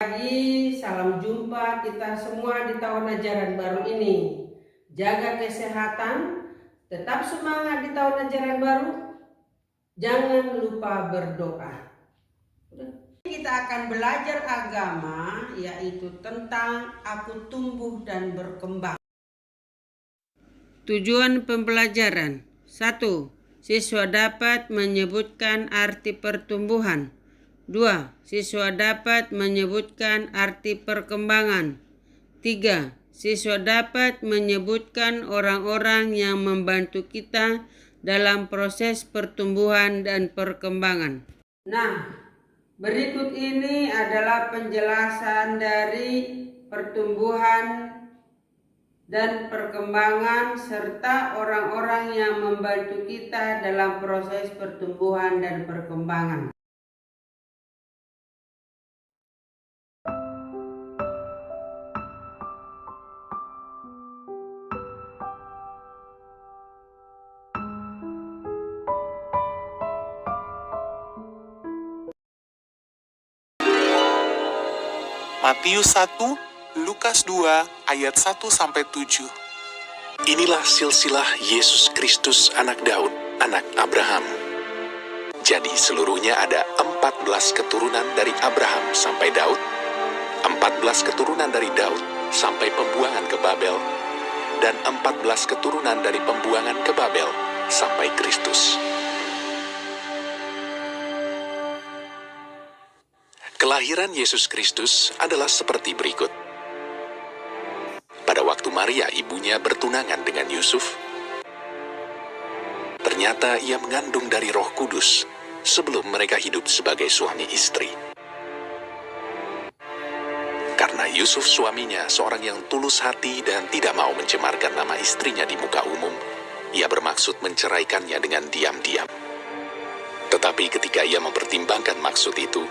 Pagi, salam jumpa kita semua di tahun ajaran baru ini. Jaga kesehatan, tetap semangat di tahun ajaran baru. Jangan lupa berdoa. Kita akan belajar agama, yaitu tentang aku tumbuh dan berkembang. Tujuan pembelajaran: 1. Siswa dapat menyebutkan arti pertumbuhan. 2. Siswa dapat menyebutkan arti perkembangan. 3. Siswa dapat menyebutkan orang-orang yang membantu kita dalam proses pertumbuhan dan perkembangan. Nah, berikut ini adalah penjelasan dari pertumbuhan dan perkembangan serta orang-orang yang membantu kita dalam proses pertumbuhan dan perkembangan. Matius 1, Lukas 2, ayat 1-7. Inilah silsilah Yesus Kristus anak Daud, anak Abraham. Jadi seluruhnya ada 14 keturunan dari Abraham sampai Daud, 14 keturunan dari Daud sampai pembuangan ke Babel, dan 14 keturunan dari pembuangan ke Babel sampai Kristus. Kelahiran Yesus Kristus adalah seperti berikut. Pada waktu Maria ibunya bertunangan dengan Yusuf, ternyata ia mengandung dari Roh Kudus sebelum mereka hidup sebagai suami istri. Karena Yusuf suaminya seorang yang tulus hati dan tidak mau mencemarkan nama istrinya di muka umum, ia bermaksud menceraikannya dengan diam-diam. Tetapi ketika ia mempertimbangkan maksud itu,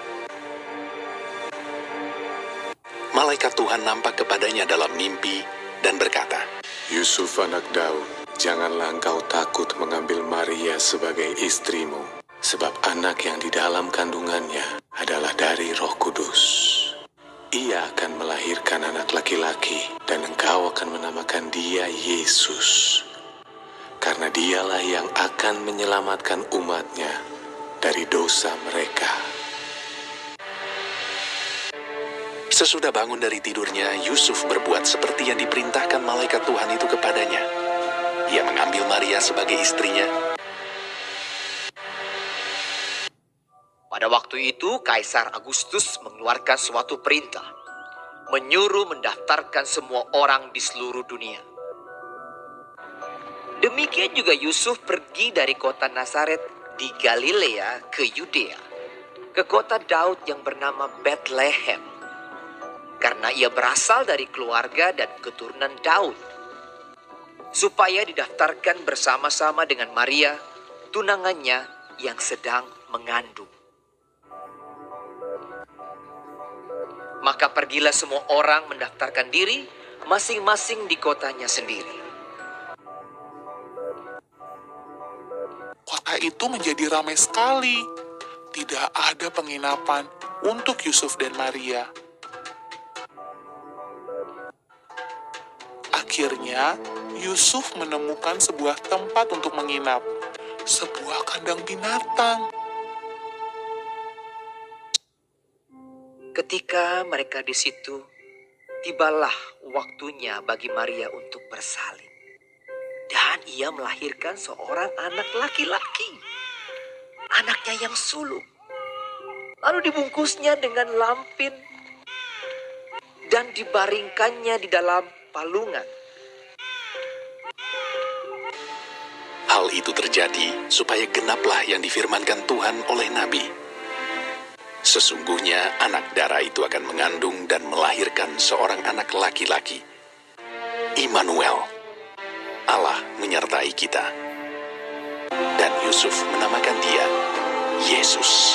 malaikat Tuhan nampak kepadanya dalam mimpi dan berkata, Yusuf anak Daud, janganlah engkau takut mengambil Maria sebagai istrimu, sebab anak yang di dalam kandungannya adalah dari Roh Kudus. Ia akan melahirkan anak laki-laki, dan engkau akan menamakan dia Yesus, karena dialah yang akan menyelamatkan umatnya dari dosa mereka. Sesudah bangun dari tidurnya, Yusuf berbuat seperti yang diperintahkan malaikat Tuhan itu kepadanya. Ia mengambil Maria sebagai istrinya. Pada waktu itu, Kaisar Agustus mengeluarkan suatu perintah, menyuruh mendaftarkan semua orang di seluruh dunia. Demikian juga Yusuf pergi dari kota Nazaret di Galilea ke Yudea, ke kota Daud yang bernama Bethlehem, karena ia berasal dari keluarga dan keturunan Daud, supaya didaftarkan bersama-sama dengan Maria, tunangannya yang sedang mengandung. Maka pergilah semua orang mendaftarkan diri, masing-masing di kotanya sendiri. Kota itu menjadi ramai sekali. Tidak ada penginapan untuk Yusuf dan Maria. Akhirnya, Yusuf menemukan sebuah tempat untuk menginap, sebuah kandang binatang. Ketika mereka di situ, tibalah waktunya bagi Maria untuk bersalin. Dan ia melahirkan seorang anak laki-laki, anaknya yang sulung. Lalu dibungkusnya dengan lampin dan dibaringkannya di dalam palungan. Hal itu terjadi supaya genaplah yang difirmankan Tuhan oleh Nabi. Sesungguhnya anak darah itu akan mengandung dan melahirkan seorang anak laki-laki. Immanuel, Allah menyertai kita. Dan Yusuf menamakan dia Yesus.